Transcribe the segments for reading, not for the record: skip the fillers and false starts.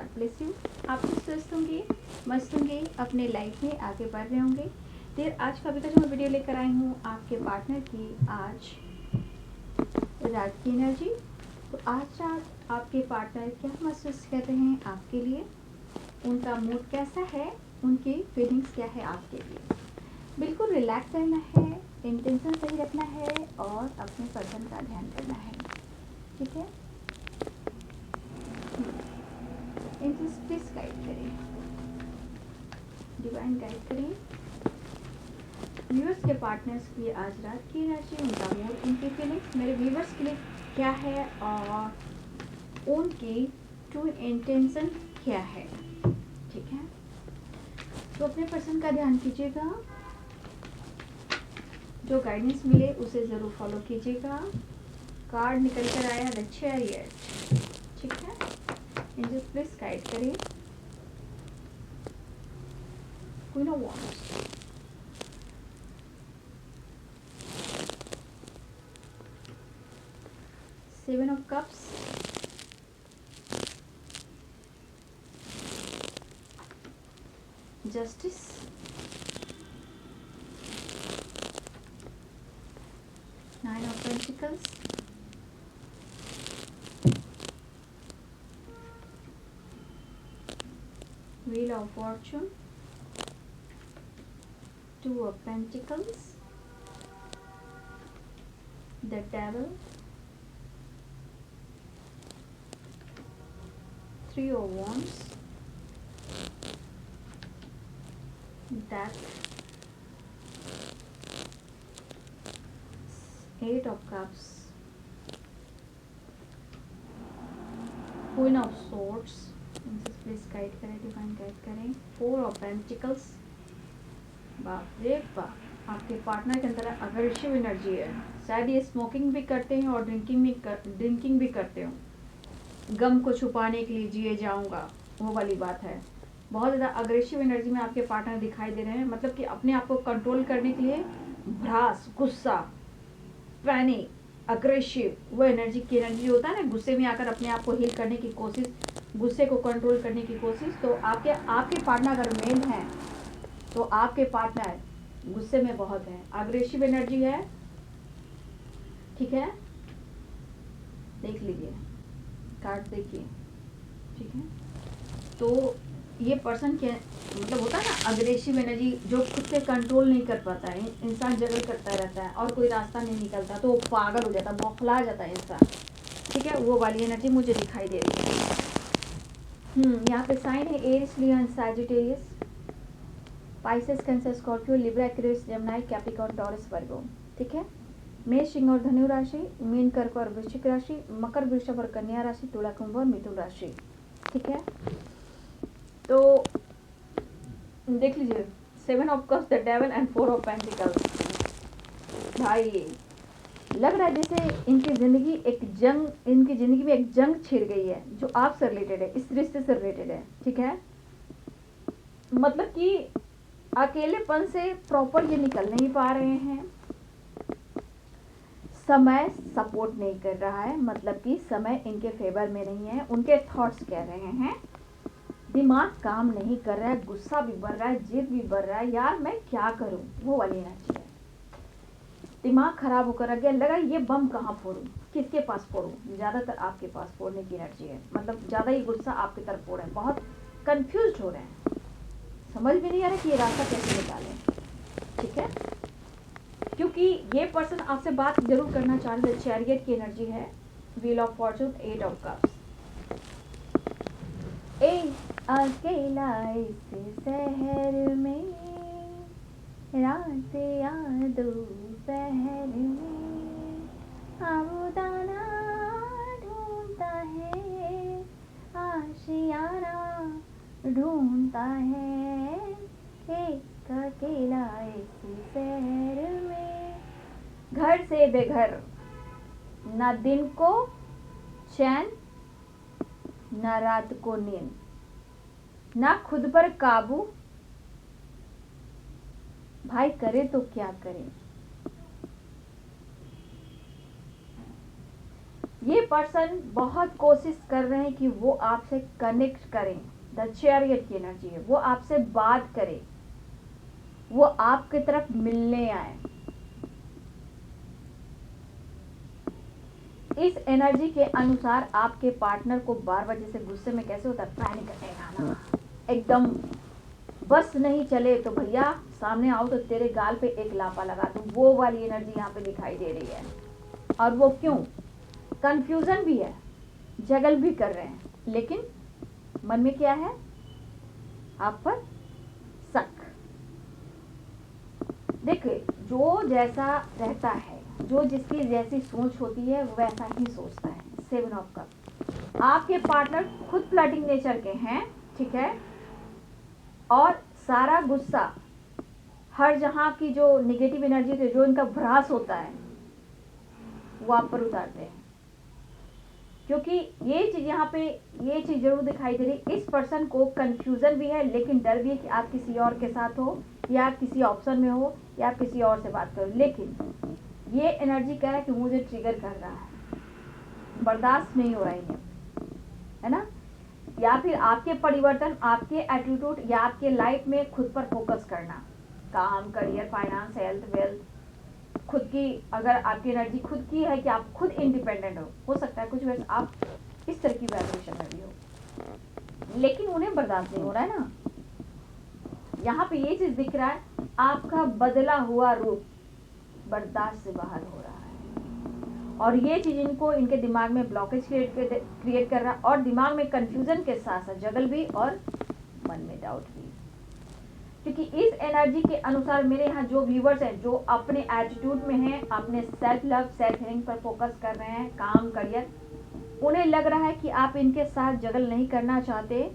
God bless you. आप स्वस्थ होंगे, मस्त होंगे, अपने लाइफ में आगे बढ़ रहे होंगे। फिर आज का अभी तक मैं वीडियो लेकर आई हूँ आपके पार्टनर की आज रात की एनर्जी। तो आज रात आपके पार्टनर क्या महसूस कर रहे हैं आपके लिए, उनका मूड कैसा है, उनकी फीलिंग्स क्या है आपके लिए। बिल्कुल रिलैक्स रहना है, इंटेंशन सही रखना है और अपने पर्सन का ध्यान करना है, ठीक है। एंजल्स प्लीज गाइड करें, डिवाइन गाइड करें व्यूअर्स के पार्टनर्स की आज रात की एनर्जी, उनका मूड, उनकी फीलिंग्स मेरे व्यूअर्स के लिए क्या है और उनकी ट्रू इंटेंशन क्या है, ठीक है। तो अपने पर्सन का ध्यान कीजिएगा, जो गाइडेंस मिले उसे ज़रूर फॉलो कीजिएगा। कार्ड निकल कर आया द चैरियट, ठीक है। एंजल्स प्लीज गाइड करें queen of wands, seven of cups, justice, nine of pentacles, wheel of Fortune, two of pentacles, the devil, three of wands, death, eight of cups, queen of swords, please guide करें, divine guide करें, four of pentacles. बाप रे बाप, आपके partner के अंदर aggressive energy है। शायद ये स्मोकिंग भी करते हैं और ड्रिंकिंग भी करते हो। गम को छुपाने के लिए जिए जाऊंगा, वो वाली बात है। बहुत ज़्यादा अग्रेसिव एनर्जी में आपके पार्टनर दिखाई दे रहे हैं, मतलब कि अपने आप को कंट्रोल करने के लिए भ्रास, गुस्सा, पैनिक, अग्रेसिव, वो एनर्जी होता है ना, गुस्से में आकर अपने आप को हील करने की कोशिश, गुस्से को कंट्रोल करने की कोशिश। तो आपके पार्टनर अगर मेल हैं तो आपके पार्टनर गुस्से में बहुत है, अग्रेसिव एनर्जी है, ठीक है। देख लीजिए कार्ड, देखिए, ठीक है। तो ये पर्सन के मतलब होता है ना अग्रेसिव एनर्जी, जो खुद से कंट्रोल नहीं कर पाता है, इंसान जगल करता रहता है और कोई रास्ता नहीं निकलता तो वो पागल हो जाता है, बौखला जाता है इंसान, ठीक है। वो वाली एनर्जी मुझे दिखाई दे रही है। यहाँ पे साइन है Aries, Leo and Sagittarius, Pisces, Cancer, Scorpio, Libra, Aquarius, Gemini, Capricorn, Taurus, Virgo, ठीक है। मेष, सिंह और धनु राशि, मीन, कर्क और वृश्चिक राशि, मकर, वृषभ और कन्या राशि, तुला, कुंभ और मिथुन राशि, ठीक है। तो देख लीजिए, seven of cups, the devil and four of pentacles. भाई लग रहा है जैसे इनकी जिंदगी में एक जंग छिड़ गई है, जो आपसे रिलेटेड है, इस रिश्ते से रिलेटेड है, ठीक है। मतलब कि अकेलेपन से प्रॉपर ये निकल नहीं पा रहे हैं, समय सपोर्ट नहीं कर रहा है, मतलब कि समय इनके फेवर में नहीं है। उनके थॉट्स कह रहे हैं, दिमाग काम नहीं कर रहा है, गुस्सा भी बढ़ रहा है, जिद भी बढ़ रहा है, यार मैं क्या करूं, वो वाली एनर्जी है। दिमाग खराब होकर रह गया, लगा ये बम कहाँ फोड़ूं, किसके पास फोड़ूं। ज्यादातर आपके पास फोड़ने की एनर्जी है, मतलब ज्यादा ही गुस्सा आपकी तरफ फोड़ रहे हैं, बहुत कंफ्यूज हो रहे हैं, समझ में नहीं आ रहा कि ये रास्ता कैसे निकालें, ठीक है। क्योंकि ये पर्सन आपसे बात जरूर करना चाह रहे थे। चैरियट की एनर्जी है, wheel of fortune, eight of cups. अकेला इस शहर में, रात या दोपहर में, आबूदाना ढूंढता है, आशियाना ढूंढता है, एक अकेला इस शहर में। घर से बेघर, ना दिन को चैन, ना रात को नींद, ना खुद पर काबू, भाई करे तो क्या करें। ये पर्सन बहुत कोशिश कर रहे हैं कि वो आपसे कनेक्ट करें। द चैरियट की एनर्जी है, वो आपसे बात करे, वो आपकी तरफ मिलने आए। इस एनर्जी के अनुसार आपके पार्टनर को बार बार, जैसे गुस्से में कैसे होता है, पैनिक करने ना, एकदम बस नहीं चले तो भैया सामने आओ तो तेरे गाल पे एक लापा लगा दूं, वो वाली एनर्जी यहाँ पे दिखाई दे रही है। और वो क्यों? कंफ्यूजन भी है, जगल भी कर रहे हैं, लेकिन मन में क्या है? आप पर शक। देखिए, जो जैसा रहता है, जो जिसकी जैसी सोच होती है वो वैसा ही सोचता है। 7 ऑफ कप। आपके पार्टनर खुद फ्लर्टिंग नेचर के हैं, ठीक है, और सारा गुस्सा, हर जहां की जो निगेटिव एनर्जी होती है, जो इनका भ्रास होता है, वो आप पर उतारते हैं। क्योंकि ये चीज यहाँ पे, ये चीज जरूर दिखाई दे रही, इस पर्सन को कंफ्यूजन भी है, लेकिन डर भी है कि आप किसी और के साथ हो, या आप किसी ऑप्शन में हो, या आप किसी और से बात करो। लेकिन ये एनर्जी कह रहा है कि मुझे ट्रिगर कर रहा है, बर्दाश्त नहीं हो रहा है ना। या फिर आपके परिवर्तन, आपके एटीट्यूड, या आपके लाइफ में खुद पर फोकस करना, काम, करियर, फाइनेंस, हेल्थ, वेल्थ, खुद की, अगर आपकी एनर्जी खुद की है कि आप खुद इंडिपेंडेंट हो सकता है कुछ वैसे आप इस तरह की वाइब्रेशन में भी हो, लेकिन उन्हें बर्दाश्त नहीं हो रहा है ना। यहाँ पे ये चीज दिख रहा है, आपका बदला हुआ रूप बर्दाश्त से बाहर हो रहा है, और ये चीज इनको, इनके दिमाग में ब्लॉकेज क्रिएट कर रहा है, और दिमाग में कंफ्यूजन के साथ साथ जगल भी, और मन में डाउट भी। क्योंकि इस एनर्जी के अनुसार मेरे यहाँ जो व्यूवर्स हैं, जो अपने एटीट्यूड में हैं, अपने सेल्फ लव, सेल्फ हीलिंग पर फोकस कर रहे हैं, काम, करियर, उन्हें लग रहा है कि आप इनके साथ जगल नहीं करना चाहते,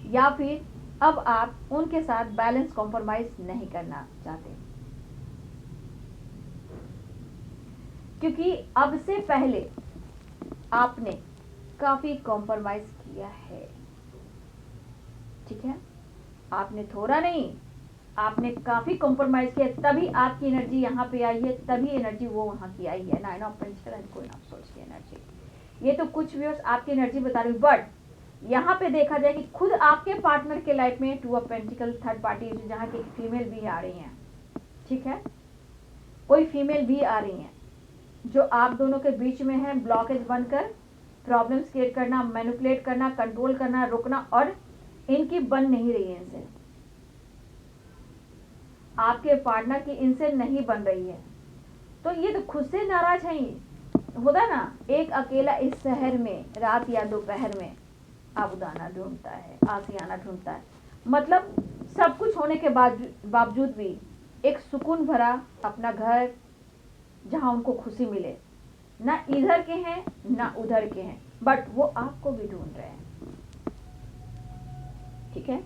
या फिर अब आप उनके साथ बैलेंस कॉम्प्रोमाइज नहीं करना चाहते। क्योंकि अब से पहले आपने काफी कॉम्प्रोमाइज किया है, ठीक है, आपने थोड़ा नहीं, आपने काफी कॉम्प्रोमाइज किया, तभी आपकी एनर्जी यहाँ पे आई है, तभी एनर्जी वो वहां की आई है। 9 of pentacle and queen of swords की एनर्जी। ये तो कुछ व्यूअर्स आपकी एनर्जी बता रही, बट यहाँ पे देखा जाए कि खुद आपके पार्टनर के लाइफ में 2 ऑफ पेंटिकल, थर्ड पार्टी, जहाँ की फीमेल भी आ रही हैं, ठीक है, कोई फीमेल भी आ रही हैं जो आप दोनों के बीच में है, ब्लॉकेज बनकर प्रॉब्लम्स क्रिएट करना, मैनिपुलेट करना, कंट्रोल करना, रोकना, और इनकी बन नहीं रही है इनसे, आपके पार्टनर की इनसे नहीं बन रही है, तो ये तो खुद से नाराज है। होता ना, एक अकेला इस शहर में रात या दोपहर में आबुदाना ढूंढता है, आशियाना ढूंढता है, मतलब सब कुछ होने के बावजूद भी एक सुकून भरा अपना घर, जहां उनको खुशी मिले, ना इधर के हैं ना उधर के हैं, बट वो आपको भी ढूंढ रहे हैं, ठीक है।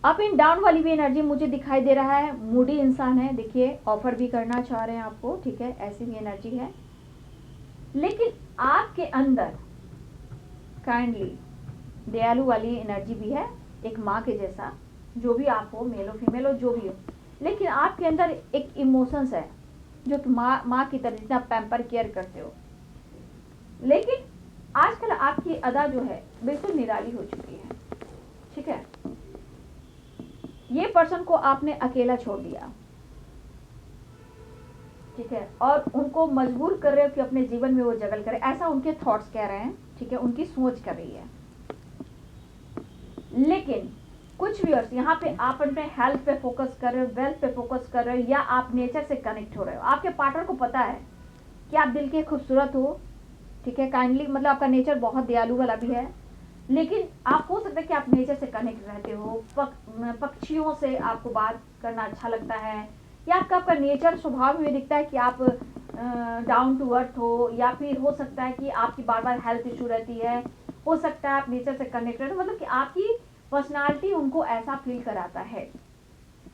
अप एंड डाउन वाली भी एनर्जी मुझे दिखाई दे रहा है, मूडी इंसान है, देखिए ऑफर भी करना चाह रहे हैं आपको, ठीक है, ऐसी भी एनर्जी है, लेकिन आपके अंदर काइंडली दयालु वाली एनर्जी भी है, एक माँ के जैसा, जो भी आप हो, मेल हो फीमेल हो, जो भी हो, लेकिन आपके अंदर एक इमोशंस है जो कि माँ की तरह जितना पैम्पर केयर करते हो, लेकिन आजकल आपकी अदा जो है बिल्कुल निराली हो चुकी है, ठीक है। ये पर्सन को आपने अकेला छोड़ दिया, ठीक है, और उनको मजबूर कर रहे हो कि अपने जीवन में वो जगल करे, ऐसा उनके थॉट्स कह रहे हैं, ठीक है, उनकी सोच कर रही है। लेकिन कुछ व्यूअर्स यहाँ पे आप अपने हेल्थ पे फोकस कर रहे हो, वेल्थ पे फोकस कर रहे हो, या आप नेचर से कनेक्ट हो रहे हो, आपके पार्टनर को पता है कि आप दिल के खूबसूरत हो, ठीक है, काइंडली, मतलब आपका नेचर बहुत दयालु वाला भी है, लेकिन आप हो सकता है कि आप नेचर से कनेक्ट रहते हो, पक्षियों से आपको बात करना अच्छा लगता है, या आपका नेचर स्वभाव में दिखता है कि आप डाउन टू अर्थ हो, या फिर हो सकता है कि आपकी बार बार हेल्थ इशू रहती है, हो सकता है आप नेचर से कनेक्ट रहते हो, मतलब कि आपकी पर्सनालिटी उनको ऐसा फील कराता है।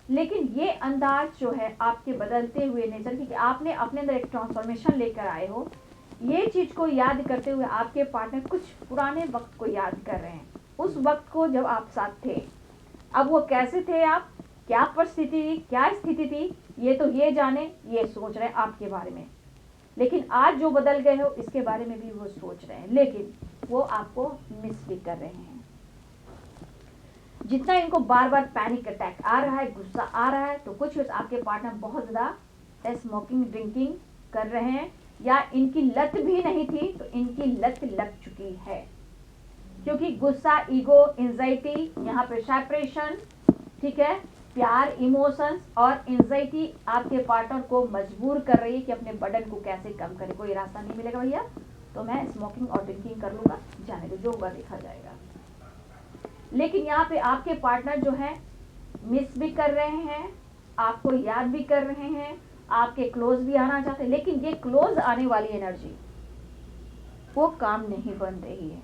लेकिन ये अंदाज जो है आपके बदलते हुए नेचर की, कि आपने अपने अंदर एक ट्रांसफॉर्मेशन लेकर आए हो, ये चीज को याद करते हुए आपके पार्टनर कुछ पुराने वक्त को याद कर रहे हैं, उस वक्त को जब आप साथ थे, अब वो कैसे थे, आप क्या परिस्थिति थी, क्या स्थिति थी, ये तो ये जाने, ये सोच रहे हैं आपके बारे में। लेकिन आज जो बदल गए हो इसके बारे में भी वो सोच रहे हैं, लेकिन वो आपको मिस भी कर रहे हैं। जितना इनको बार बार पैनिक अटैक आ रहा है, गुस्सा आ रहा है, तो कुछ आपके पार्टनर बहुत ज़्यादा स्मोकिंग ड्रिंकिंग कर रहे हैं, या इनकी लत भी नहीं थी तो इनकी लत लग चुकी है। क्योंकि गुस्सा, ईगो, एंजाइटी, यहाँ पे सेपरेशन, ठीक है, प्यार, इमोशंस और एंजाइटी आपके पार्टनर को मजबूर कर रही है कि अपने बर्डन को कैसे कम करे। कोई रास्ता नहीं मिलेगा भैया तो मैं स्मोकिंग और ड्रिंकिंग कर लूँगा, जाने दो, जो होगा देखा जाएगा। लेकिन यहाँ पे आपके पार्टनर जो है मिस भी कर रहे हैं, आपको याद भी कर रहे हैं, आपके क्लोज भी आना चाहते हैं, लेकिन ये क्लोज आने वाली एनर्जी वो काम नहीं बन रही है।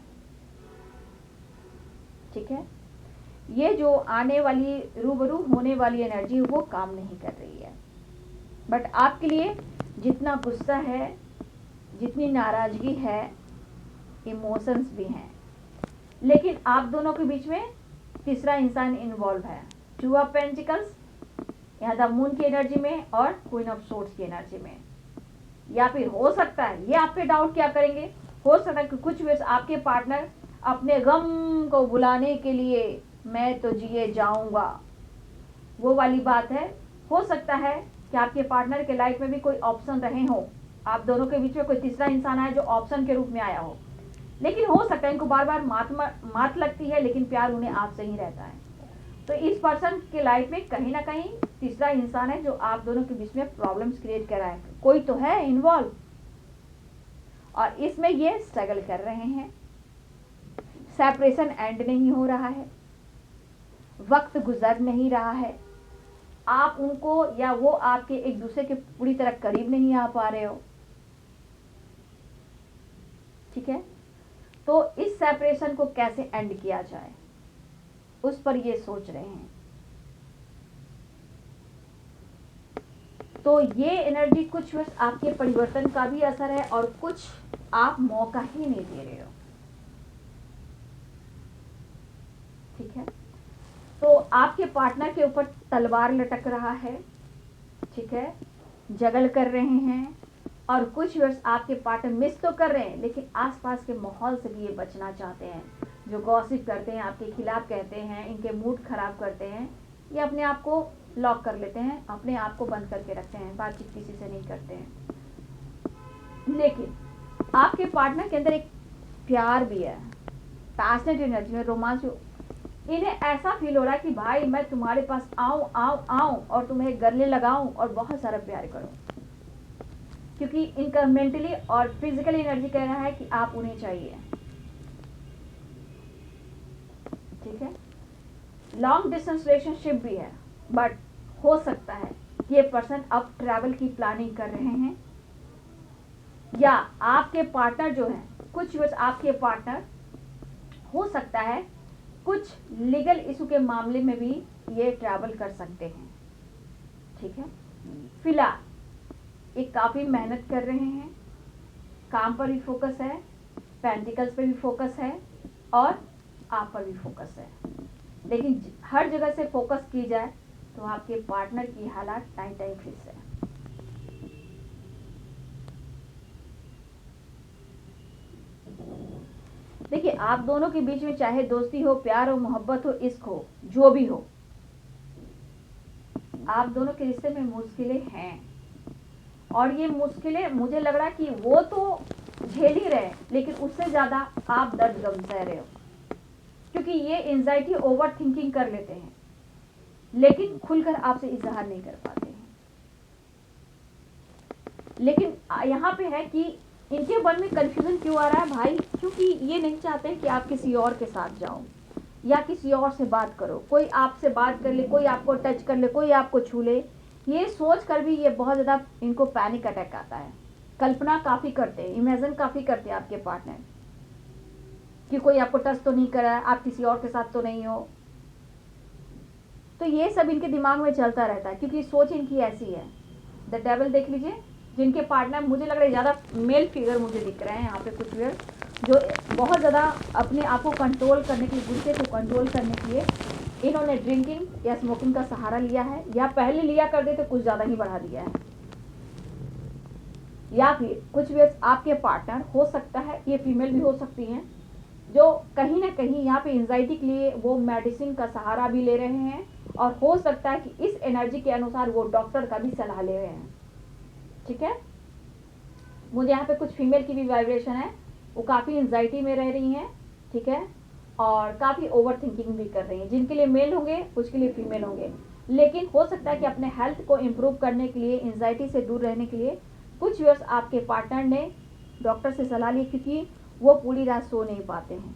ठीक है, ये जो आने वाली रूबरू होने वाली एनर्जी वो काम नहीं कर रही है। बट आपके लिए जितना गुस्सा है, जितनी नाराजगी है, इमोशंस भी हैं, लेकिन आप दोनों के बीच में तीसरा इंसान इन्वॉल्व है। टू ऑफ पेंटिकल्स यहाँ द मून की एनर्जी में और क्वीन ऑफ सोर्ड्स की एनर्जी में। या फिर हो सकता है, ये आप पे डाउट क्या करेंगे, हो सकता है कि कुछ भी आपके पार्टनर अपने गम को भुलाने के लिए मैं तो जिए जाऊंगा, वो वाली बात है। हो सकता है कि आपके पार्टनर के लाइफ में भी कोई ऑप्शन रहे हो, आप दोनों के बीच में कोई तीसरा इंसान आया जो ऑप्शन के रूप में आया हो, लेकिन हो सकता है इनको बार बार मात लगती है, लेकिन प्यार उन्हें आपसे ही रहता है। तो इस पर्सन के लाइफ में कहीं ना कहीं तीसरा इंसान है जो आप दोनों के बीच में प्रॉब्लम्स क्रिएट कर रहा है, कोई तो है इन्वॉल्व, और इसमें ये स्ट्रगल कर रहे हैं। सेपरेशन एंड नहीं हो रहा है, वक्त गुजर नहीं रहा है, आप उनको या वो आपके एक दूसरे के पूरी तरह करीब नहीं आ पा रहे हो। ठीक है, तो इस सेपरेशन को कैसे एंड किया जाए उस पर ये सोच रहे हैं। तो ये एनर्जी कुछ बस आपके परिवर्तन का भी असर है और कुछ आप मौका ही नहीं दे रहे हो। ठीक है, तो आपके पार्टनर के ऊपर तलवार लटक रहा है, ठीक है, जगल कर रहे हैं, और कुछ वर्ष आपके पार्टनर मिस तो कर रहे हैं, लेकिन आसपास के माहौल से भी ये बचना चाहते हैं। जो गॉसिप करते हैं, आपके खिलाफ कहते हैं, इनके मूड खराब करते हैं, ये अपने आप को लॉक कर लेते हैं, अपने आप को बंद करके रखते हैं, बातचीत किसी से नहीं करते हैं। लेकिन आपके पार्टनर के अंदर एक प्यार भी है, पैशनेट एनर्जी में, रोमांस। इन्हें ऐसा फील हो रहा है कि भाई मैं तुम्हारे पास आऊं आऊं आऊं और तुम्हें गले लगाऊं और बहुत सारा प्यार करूं, क्योंकि इनका मेंटली और फिजिकली एनर्जी कह रहा है कि आप उन्हें चाहिए। ठीक है, लॉन्ग डिस्टेंस रिलेशनशिप भी है, बट हो सकता है ये पर्सन अब ट्रैवल की प्लानिंग कर रहे हैं, या आपके पार्टनर जो है, कुछ बस आपके पार्टनर हो सकता है कुछ लीगल इशू के मामले में भी ये ट्रैवल कर सकते हैं। ठीक है, फिलहाल ये काफ़ी मेहनत कर रहे हैं, काम पर भी फोकस है, पेंटिकल्स पर भी फोकस है और आप पर भी फोकस है, लेकिन हर जगह से फोकस की जाए तो आपके पार्टनर की हालात टाइम फिक्स है। देखिए, आप दोनों के बीच में चाहे दोस्ती हो, प्यार हो, मोहब्बत हो, इश्क हो, जो भी हो, आप दोनों के रिश्ते में मुश्किलें हैं, और ये मुश्किलें मुझे लग रहा है कि वो तो झेल ही रहे, लेकिन उससे ज़्यादा आप दर्द गम सह रहे हो, क्योंकि ये एंजाइटी, ओवर थिंकिंग कर लेते हैं, लेकिन खुलकर आपसे इजहार नहीं कर पाते हैं। लेकिन यहाँ पे है कि इनके मन में कंफ्यूजन क्यों आ रहा है भाई, क्योंकि ये नहीं चाहते कि आप किसी और के साथ जाओ या किसी और से बात करो, कोई आपसे बात कर ले, कोई आपको टच कर ले, कोई आपको छू ले। ये सोच कर भी ये बहुत ज़्यादा इनको पैनिक अटैक आता है, कल्पना काफ़ी करते हैं, इमेजिन काफ़ी करते हैं आपके पार्टनर कि कोई आपको टच तो नहीं करा है, आप किसी और के साथ तो नहीं हो। तो ये सब इनके दिमाग में चलता रहता है, क्योंकि सोच इनकी ऐसी है। द डेविल देख लीजिए, जिनके पार्टनर मुझे लग रहा है ज़्यादा मेल फिगर मुझे दिख रहे हैं यहाँ पे, कुछ वेयर जो बहुत ज़्यादा अपने आप को कंट्रोल करने के लिए, गुस्से को कंट्रोल करने के लिए इन्होंने ड्रिंकिंग या स्मोकिंग का सहारा लिया है, या पहले लिया करते थे कुछ ज़्यादा ही बढ़ा दिया है। या फिर कुछ भी आपके पार्टनर हो सकता है, ये फीमेल भी हो सकती हैं, जो कहीं ना कहीं यहाँ पे एंजाइटी के लिए वो मेडिसिन का सहारा भी ले रहे हैं, और हो सकता है कि इस एनर्जी के अनुसार वो डॉक्टर का भी सलाह ले रहे हैं। ठीक है, मुझे यहाँ पे कुछ फीमेल की भी वाइब्रेशन है, वो काफ़ी एंजाइटी में रह रही हैं। ठीक है, और काफ़ी ओवर थिंकिंग भी कर रही हैं। जिनके लिए मेल होंगे उसके लिए फीमेल होंगे, लेकिन हो सकता है कि अपने हेल्थ को इम्प्रूव करने के लिए, एंजाइटी से दूर रहने के लिए कुछ व्यूअर्स आपके पार्टनर ने डॉक्टर से सलाह ली, क्योंकि वो पूरी रात सो नहीं पाते हैं,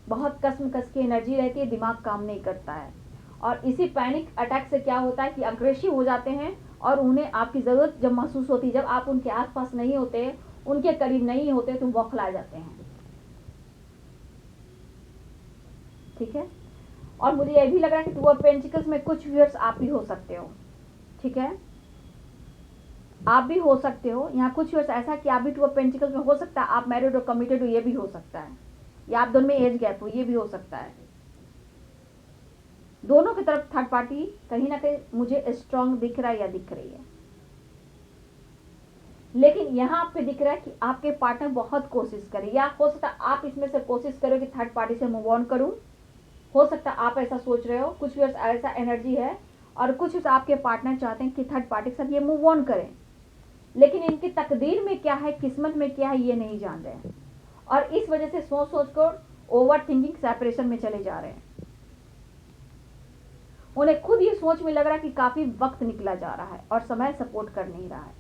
बहुत कसम कस की एनर्जी रहती है, दिमाग काम नहीं करता है, और इसी पैनिक अटैक से क्या होता है कि अग्रेसिव हो जाते हैं, और उन्हें आपकी ज़रूरत जब महसूस होती है, जब आप उनके आसपास नहीं होते, उनके करीब नहीं होते, तो बौखला जाते हैं। ठीक है, और मुझे यह भी लग रहा है कि टू ऑफ पेंटिकल्स में कुछ व्यूअर्स आप भी हो सकते हो। ठीक है, आप भी हो सकते हो। यहाँ कुछ व्यूअर्स ऐसा कि आप भी टू ऑफ पेंटिकल्स में हो सकता है, आप मैरिड और कमिटेड हो, ये भी हो सकता है, या आप दोनों में एज गैप हो, ये भी हो सकता है। दोनों की तरफ थर्ड पार्टी कहीं ना कहीं मुझे स्ट्रांग दिख रहा है या दिख रही है, लेकिन यहाँ पे दिख रहा है कि आपके पार्टनर बहुत कोशिश करे, या हो सकता है आप इसमें से कोशिश करो कि थर्ड पार्टी से मूव ऑन करूं। हो सकता है आप ऐसा सोच रहे हो, कुछ भी ऐसा एनर्जी है, और कुछ आपके पार्टनर चाहते हैं कि थर्ड पार्टी के साथ ये मूव ऑन करें, लेकिन इनकी तकदीर में क्या है, किस्मत में क्या है, ये नहीं जान रहे हैं, और इस वजह से सोच सोच कर ओवर थिंकिंग सेपरेशन में चले जा रहे हैं। उन्हें खुद ये सोच में लग रहा है कि काफी वक्त निकला जा रहा है और समय सपोर्ट कर नहीं रहा है।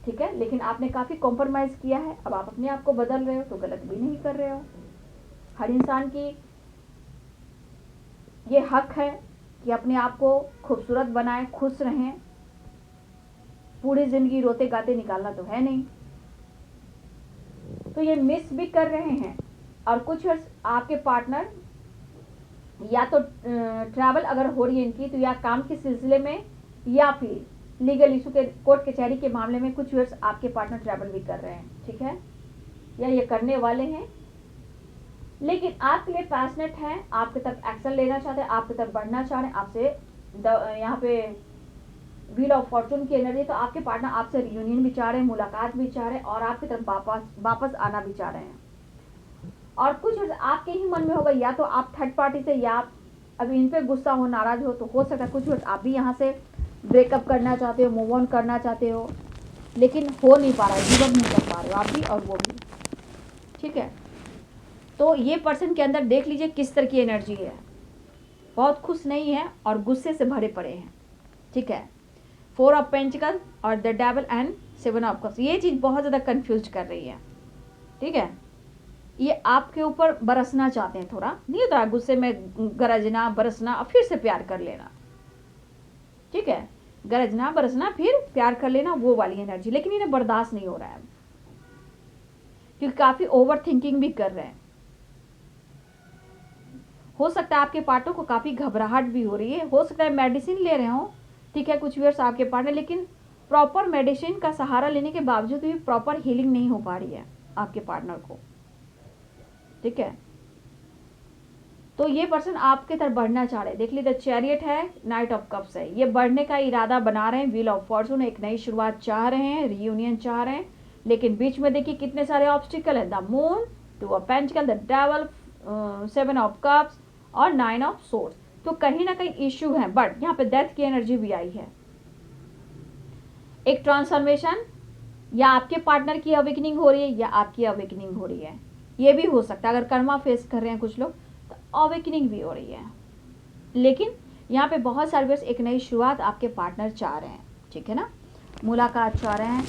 ठीक है, लेकिन आपने काफी कॉम्प्रोमाइज किया है, अब आप अपने आप को बदल रहे हो, तो गलत भी नहीं कर रहे हो। हर इंसान की ये हक है कि अपने आप को खूबसूरत बनाए, खुश रहें। पूरी जिंदगी रोते गाते निकालना तो है नहीं, तो ये मिस भी कर रहे हैं। और कुछ आपके पार्टनर या तो ट्रैवल अगर हो रही है इनकी, तो या काम के सिलसिले में, या फिर लीगल इशू के कोर्ट कचहरी के मामले में कुछ व्यूअर्स आपके पार्टनर ट्रैवल भी कर रहे हैं। ठीक है, या ये करने वाले हैं, लेकिन आपके लिए पैशनेट हैं, आपकी तरफ एक्शन लेना चाहते हैं, आपकी तरफ बढ़ना चाह रहे हैं, आपसे यहाँ पे व्हील ऑफ फॉर्चून की एनर्जी, तो आपके पार्टनर आपसे रियूनियन भी चाह रहे हैं, मुलाकात भी चाह रहे हैं, और आपकी तरफ वापस आना भी चाह रहे हैं। और कुछ आपके ही मन में होगा, या तो आप थर्ड पार्टी से, या आप अभी इन पे गुस्सा हो, नाराज हो, तो हो सकता है कुछ आप भी यहाँ से ब्रेकअप करना चाहते हो, मूव ऑन करना चाहते हो, लेकिन हो नहीं पा रहा है, गिव अप नहीं कर पा रहे हो आप भी और वो भी। ठीक है, तो ये पर्सन के अंदर देख लीजिए किस तरह की एनर्जी है, बहुत खुश नहीं है और गुस्से से भरे पड़े हैं। ठीक है, 4 ऑफ पेंटिकल और the devil and 7 of cups, ये चीज़ बहुत ज़्यादा कंफ्यूज कर रही है। ठीक है, ये आपके ऊपर बरसना चाहते हैं, थोड़ा नहीं होता गुस्से में गरजना बरसना और फिर से प्यार कर लेना। ठीक है, गरजना बरसना फिर प्यार कर लेना, वो वाली एनर्जी, लेकिन इन्हें बर्दाश्त नहीं हो रहा है, क्योंकि काफ़ी ओवर थिंकिंग भी कर रहे हैं। हो सकता है आपके पार्टनर को काफ़ी घबराहट भी हो रही है, हो सकता है मेडिसिन ले रहे हो। ठीक है, कुछ व्यूअर्स आपके पार्टनर, लेकिन प्रॉपर मेडिसिन का सहारा लेने के बावजूद भी प्रॉपर हीलिंग नहीं हो पा रही है आपके पार्टनर को। ठीक है, तो ये पर्सन आपके तरफ बढ़ना चाह रहे हैं। देख लीजिए, चैरियट है, नाइट ऑफ कप्स है, ये बढ़ने का इरादा बना रहे हैं, व्हील ऑफ फॉर्चून, एक नई शुरुआत चाह रहे हैं, रियूनियन चाह रहे हैं, लेकिन बीच में देखिए कितने सारे ऑब्स्टिकल है, the moon, 2 of pentacle, the devil, 7 of cups और 9 ऑफ सोर्ड्स। तो कहीं ना कहीं इश्यू है, बट यहाँ पे डेथ की एनर्जी भी आई है। एक ट्रांसफॉर्मेशन, या आपके पार्टनर की अवेकनिंग हो रही है, या आपकी अवेकनिंग हो रही है, ये भी हो सकता है। अगर कर्मा फेस कर रहे हैं कुछ लोग, तो अवेकनिंग भी हो रही है, लेकिन यहाँ पे बहुत सारे व्यक्ति एक नई शुरुआत आपके पार्टनर चाह रहे हैं। ठीक है ना, मुलाकात चाह रहे हैं।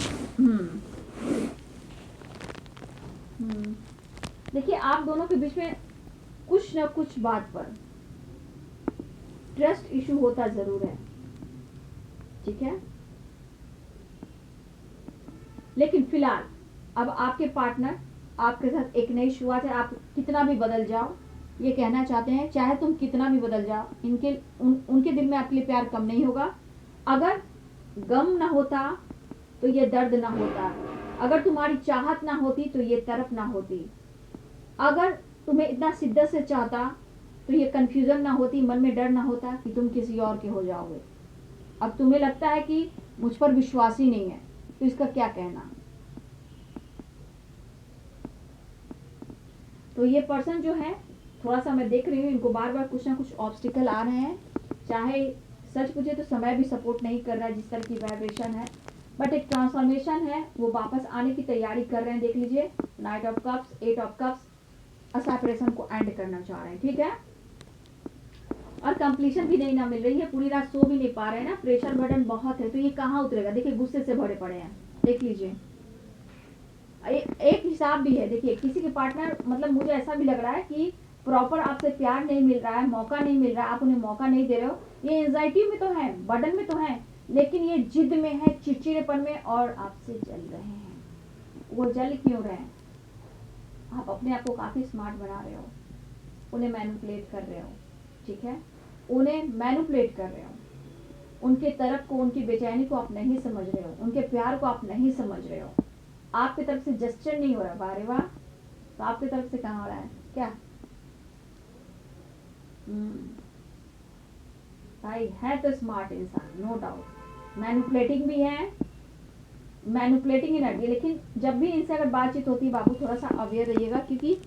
देखिए, आप दोनों के बीच में कुछ ना कुछ बात पर ट्रस्ट इशू होता जरूर है। ठीक है, लेकिन फिलहाल अब आपके पार्टनर आपके साथ एक नई शुरुआत है। आप कितना भी बदल जाओ, ये कहना चाहते हैं, चाहे तुम कितना भी बदल जाओ, उनके दिल में आपके लिए प्यार कम नहीं होगा। अगर गम ना होता तो ये दर्द ना होता, अगर तुम्हारी चाहत ना होती तो ये तरफ ना होती, अगर तुम्हें इतना शिद्दत से चाहता तो ये कंफ्यूजन ना होती, मन में डर ना होता कि तुम किसी और के हो जाओगे। अब तुम्हें लगता है कि मुझ पर विश्वास ही नहीं है, तो इसका क्या कहना। तो ये पर्सन जो है, थोड़ा सा मैं देख रही हूँ, इनको बार बार कुछ ना कुछ ऑब्स्टिकल आ रहे हैं। चाहे सच पूछे तो समय भी सपोर्ट नहीं कर रहा है जिस तरह की वाइब्रेशन है, बट एक ट्रांसफॉर्मेशन है, वो वापस आने की तैयारी कर रहे हैं। देख लीजिए, night of cups, 8 of cups, separation को एंड करना चाह रहे हैं, ठीक है। और कंप्लीशन भी नहीं ना मिल रही है, पूरी रात सो भी नहीं पा रहे हैं ना, प्रेशर बर्डन बहुत है, तो ये कहाँ उतरेगा। देखिए गुस्से से भरे पड़े हैं, देख लीजिए। एक हिसाब भी है, देखिए किसी के पार्टनर, मतलब मुझे ऐसा भी लग रहा है कि प्रॉपर आपसे प्यार नहीं मिल रहा है, मौका नहीं मिल रहा है, आप उन्हें मौका नहीं दे रहे हो। ये एंजाइटी में तो है, बर्डन में तो है, लेकिन ये जिद में है, चिड़चिड़ेपन में, और आपसे जल रहे हैं। वो जल क्यों रहे हैं? आप अपने आप को काफी स्मार्ट बना रहे हो, उन्हें मैनिपुलेट कर रहे हो, ठीक है, उन्हें मैनिपुलेट कर रहे हो। उनके तरफ को, उनकी बेचैनी को आप नहीं समझ रहे हो, उनके प्यार को आप नहीं समझ रहे हो। आपकी तरफ से जेस्चर नहीं हो रहा, बारे वाह। तो आपकी तरफ से कहाँ हो रहा है क्या? भाई है तो स्मार्ट इंसान, नो डाउट, मैनिपुलेटिंग भी है, मैनिपुलेटिंग एनर्जी। लेकिन जब भी इनसे अगर बातचीत होती है बाबू, थोड़ा सा अवेयर रहिएगा, क्योंकि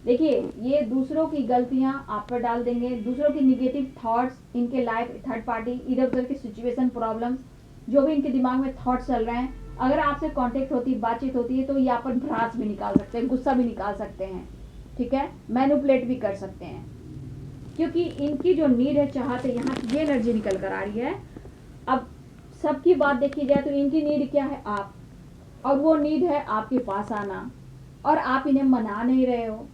देखिए ये दूसरों की गलतियां आप पर डाल देंगे, दूसरों की निगेटिव थॉट्स, इनके लाइफ, थर्ड पार्टी, इधर उधर की सिचुएशन, प्रॉब्लम्स, जो भी इनके दिमाग में थॉट्स चल रहे हैं, अगर आपसे कांटेक्ट होती, बातचीत होती है, तो ये आप पर भड़ास भी निकाल सकते हैं, गुस्सा भी निकाल सकते हैं, ठीक है, मैनिपुलेट भी कर सकते हैं, क्योंकि इनकी जो नीड है, चाहते, यहाँ ये एनर्जी निकल कर आ रही है। अब सबकी बात देखी जाए तो इनकी नीड क्या है? आप, और वो नीड है आपके पास आना, और आप इन्हें मना नहीं रहे हो,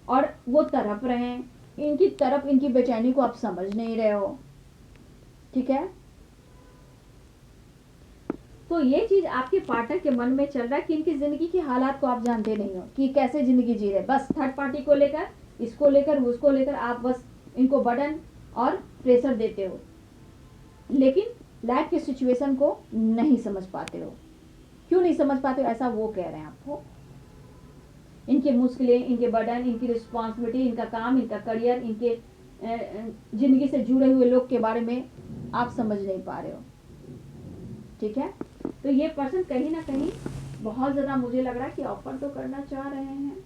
और वो तड़प रहे हैं, इनकी तरफ, इनकी बेचैनी को आप समझ नहीं रहे हो, ठीक है। तो ये चीज आपके पार्टनर के मन में चल रहा है कि इनकी जिंदगी के हालात को आप जानते नहीं हो कि कैसे जिंदगी जी रहे, बस थर्ड पार्टी को लेकर, इसको लेकर, उसको लेकर आप बस इनको बर्डन और प्रेशर देते हो, लेकिन लाइफ के सिचुएशन को नहीं समझ पाते हो। क्यों नहीं समझ पाते हो? ऐसा वो कह रहे हैं आपको। इनके मुश्किलें, इनके बर्डन, इनकी रिस्पॉन्सिबिलिटी, इनका काम, इनका करियर, इनके जिंदगी से जुड़े हुए लोग के बारे में आप समझ नहीं पा रहे हो, ठीक है। तो ये पर्सन कहीं ना कहीं बहुत ज़्यादा, मुझे लग रहा है कि ऑफर तो करना चाह रहे हैं,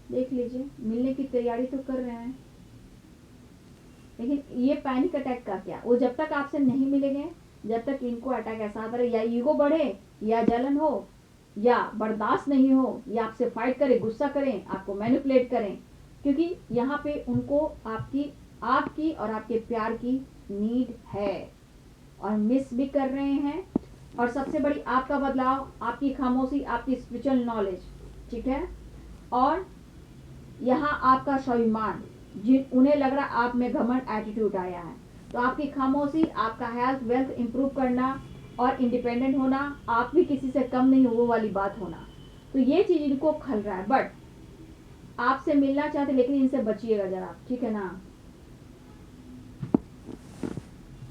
देख लीजिए, मिलने की तैयारी तो कर रहे हैं, लेकिन ये पैनिक अटैक का क्या, वो जब तक आपसे नहीं मिलेंगे, जब तक इनको अटैक ऐसा आता रहे, या ईगो बढ़े, या जलन हो, या बर्दाश्त नहीं हो, या आपसे फाइट करें, गुस्सा करें, आपको मैनिपुलेट करें, क्योंकि यहाँ पे उनको आपकी आपकी और आपके प्यार की नीड है, और मिस भी कर रहे हैं। और सबसे बड़ी आपका बदलाव, आपकी खामोशी, आपकी स्पिरिचुअल नॉलेज, ठीक है, और यहाँ आपका स्वाभिमान, जिन उन्हें लग रहा आप में घमंड एटीट्यूड आया है, तो आपकी खामोशी, आपका हेल्थ, वेल्थ इंप्रूव करना और इंडिपेंडेंट होना, आप भी किसी से कम नहीं हो, वो वाली बात होना, तो ये चीज इनको खल रहा है। बट आपसे मिलना चाहते, लेकिन इनसे बचिएगा जरा, ठीक है ना,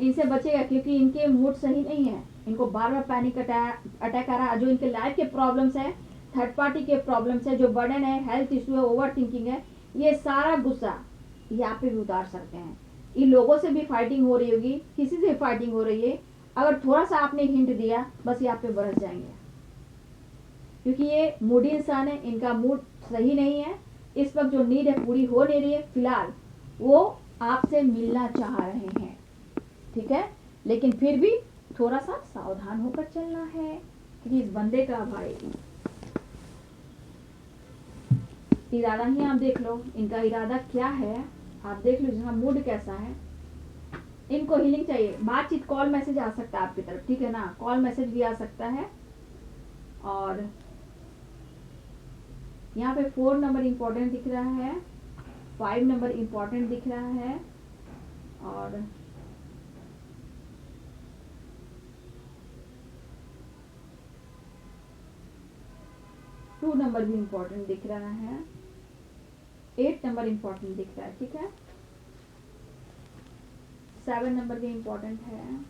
इनसे बचेगा, क्योंकि इनके मूड सही नहीं है, इनको बार बार पैनिक अटैक आ रहा है। जो इनके लाइफ के प्रॉब्लम्स है, थर्ड पार्टी के प्रॉब्लम्स है, जो बर्डन है, हेल्थ इशू है, ओवर थिंकिंग है, ये सारा गुस्सा यहाँ पे भी उतार सकते हैं। इन लोगों से भी फाइटिंग हो रही होगी, किसी से फाइटिंग हो रही है, अगर थोड़ा सा आपने हिंट दिया, बस यहाँ पे बरस जाएंगे, क्योंकि ये मूडी इंसान है, इनका मूड सही नहीं है, इस वक्त जो नीड है पूरी हो नहीं रही है, फिलहाल वो आपसे मिलना चाह रहे हैं, ठीक है, लेकिन फिर भी थोड़ा सा सावधान होकर चलना है, क्योंकि इस बंदे का भाई इरादा ही आप देख लो, इनका इरादा क्या है आप देख लो, जहाँ मूड कैसा है। इनको हीलिंग चाहिए, बातचीत, कॉल मैसेज आ सकता है आपकी तरफ, ठीक है ना, कॉल मैसेज भी आ सकता है। और यहाँ पे 4 नंबर इंपॉर्टेंट दिख रहा है, 5 नंबर इंपॉर्टेंट दिख रहा है, और 2 नंबर भी इंपॉर्टेंट दिख रहा है, 8 नंबर इंपॉर्टेंट दिख रहा है, ठीक है, 7 नंबर भी इंपॉर्टेंट है,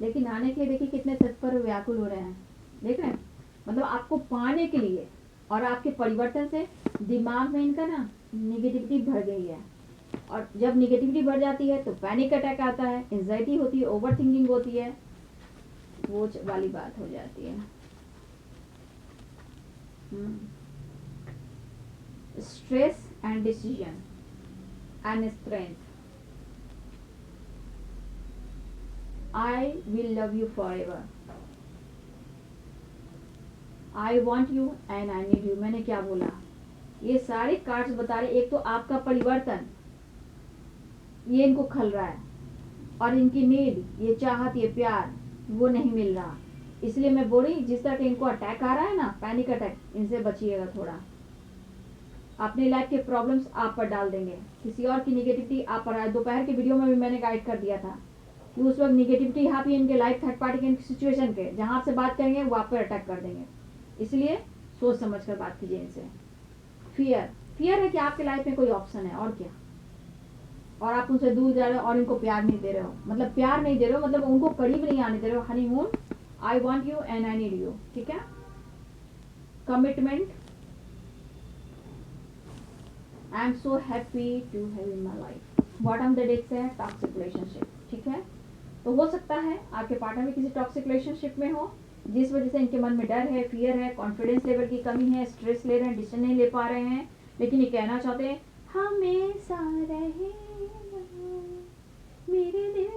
लेकिन आने के लिए देखिए कितने तत्पर व्याकुल हो रहे हैं, देख रहे हैं, मतलब आपको पाने के लिए और आपके परिवर्तन से दिमाग में इनका ना निगेटिविटी भर गई है, और जब निगेटिविटी बढ़ जाती है तो पैनिक अटैक आता है, एंजाइटी होती है, ओवर थिंकिंग होती है, वो वाली बात हो जाती है। Stress and decision and strength. I will love you for ever, I want you and I need you. मैंने क्या बोला, ये सारे कार्ड्स बता रहे, एक तो आपका परिवर्तन, ये इनको खल रहा है, और इनकी नीड, ये चाहत, ये प्यार, वो नहीं मिल रहा। इसलिए मैं बोली, जिस तरह के इनको अटैक आ रहा है ना, पैनिक अटैक, इनसे बचिएगा थोड़ा। अपनी लाइफ के प्रॉब्लम्स आप पर डाल देंगे, किसी और की निगेटिविटी आप पर आए। दोपहर की वीडियो में भी मैंने गाइड कर दिया था कि उस वक्त निगेटिविटी यहाँ पे इनके लाइफ, थर्ड पार्टी के, इनकी सिचुएशन के, जहाँ आपसे बात करेंगे वो आप पर अटैक कर देंगे। इसलिए सोच समझ कर बात कीजिए इनसे। फियर है कि आपके लाइफ में कोई ऑप्शन है, और क्या, और आप उनसे दूर जा रहे हो और इनको प्यार नहीं दे रहे हो। मतलब प्यार नहीं दे रहे हो, मतलब उनको करीब नहीं आने दे रहे हो। Honeymoon, I want you and I need you, ठीक है। Commitment, I am so happy to have in my life. Bottom the deck से है टॉक्सिक रिलेशनशिप, ठीक है। तो हो सकता है आपके पार्टनर भी किसी टॉक्सिक रिलेशनशिप में हो, जिस वजह से इनके मन में डर है, फियर है, कॉन्फिडेंस लेवल की कमी है, स्ट्रेस ले रहे हैं, डिसीजन नहीं ले पा रहे हैं, लेकिन ये कहना चाहते हैं हमेशा रहे मेरे दिल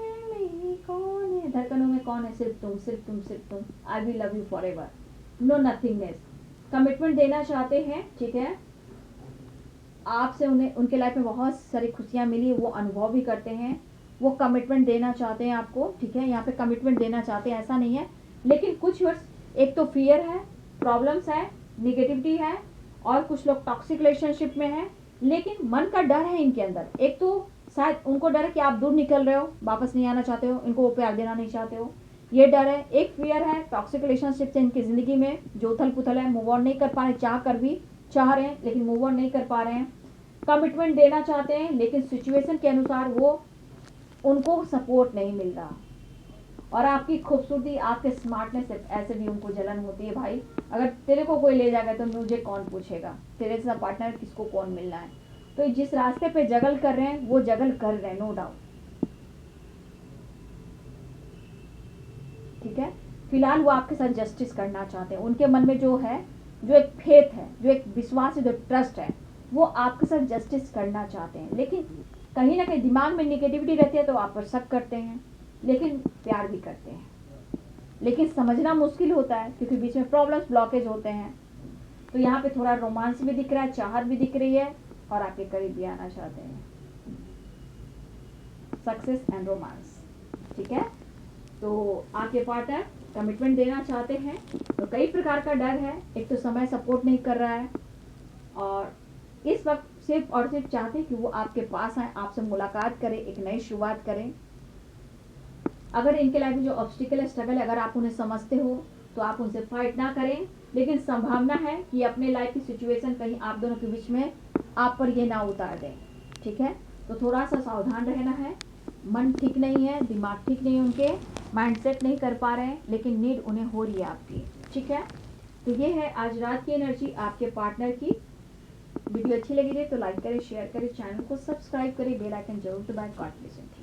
में कौन है, धड़कनों में कौन है, सिर्फ तुम, सिर्फ तुम, सिर्फ तुम। I will love you forever, no nothingness. Commitment देना चाहते हैं, ठीक है। आपसे उन्हें, उनके लाइफ में बहुत सारी खुशियां मिली, वो अनुभव भी करते हैं, वो कमिटमेंट देना चाहते हैं आपको, ठीक है। यहाँ पे कमिटमेंट देना चाहते हैं, ऐसा नहीं है, लेकिन कुछ वर्ष, एक तो फियर है, प्रॉब्लम्स है, निगेटिविटी है, और कुछ लोग टॉक्सिक रिलेशनशिप में हैं, लेकिन मन का डर है इनके अंदर। एक तो शायद उनको डर है कि आप दूर निकल रहे हो, वापस नहीं आना चाहते हो, इनको वो प्यार देना नहीं चाहते हो, ये डर है। एक फियर है टॉक्सिक रिलेशनशिप से इनकी जिंदगी में जो उथल पुथल है, मूव ऑन नहीं कर पा रहे, चाह कर भी चाह रहे हैं लेकिन मूव ऑन नहीं कर पा रहे हैं। कमिटमेंट देना चाहते हैं, लेकिन सिचुएशन के अनुसार वो, उनको सपोर्ट नहीं मिल रहा। और आपकी खूबसूरती, आपके स्मार्टनेस से ऐसे भी उनको जलन होती है, भाई अगर तेरे को कोई ले जाएगा तो मुझे कौन पूछेगा, तेरे जैसा पार्टनर किसको कौन मिलना है। तो जिस रास्ते पे जगल कर रहे हैं वो जगल कर रहे हैं, नो डाउट, ठीक है। फिलहाल वो आपके साथ जस्टिस करना चाहते हैं, उनके मन में जो है, जो एक फेथ है, जो एक विश्वास है, जो ट्रस्ट है, वो आपके साथ जस्टिस करना चाहते हैं। लेकिन कहीं ना कहीं दिमाग में निगेटिविटी रहती है, तो आप पर शक करते हैं, लेकिन प्यार भी करते हैं। लेकिन समझना मुश्किल होता है क्योंकि बीच में प्रॉब्लम्स, ब्लॉकेज होते हैं। तो यहाँ पे थोड़ा रोमांस भी दिख रहा है, चाहत भी दिख रही है, और आपके करीब भी आना चाहते हैं। सक्सेस एंड रोमांस, ठीक है। तो आपके पार्टनर कमिटमेंट देना चाहते हैं, तो कई प्रकार का डर है। एक तो समय सपोर्ट नहीं कर रहा है, और इस वक्त सिर्फ और सिर्फ चाहते हैं कि वो आपके पास आए, आपसे मुलाकात करें, एक नई शुरुआत करें। अगर इनके लाइफ में जो ऑब्स्टिकल है, स्ट्रगल है, अगर आप उन्हें समझते हो तो आप उनसे फाइट ना करें, लेकिन संभावना है कि अपने लाइफ की सिचुएशन कहीं आप दोनों के बीच में आप पर ये ना उतार दें, ठीक है। तो थोड़ा सा सावधान रहना है। मन ठीक नहीं है, दिमाग ठीक नहीं है, उनके माइंडसेट नहीं कर पा रहे हैं, लेकिन नीड उन्हें हो रही है आपकी, ठीक है। तो ये है आज रात की एनर्जी आपके पार्टनर की। वीडियो अच्छी लगी रही तो लाइक करें, शेयर करें, चैनल को सब्सक्राइब करें, बेल आइकन जरूर दबाएं। God bless you.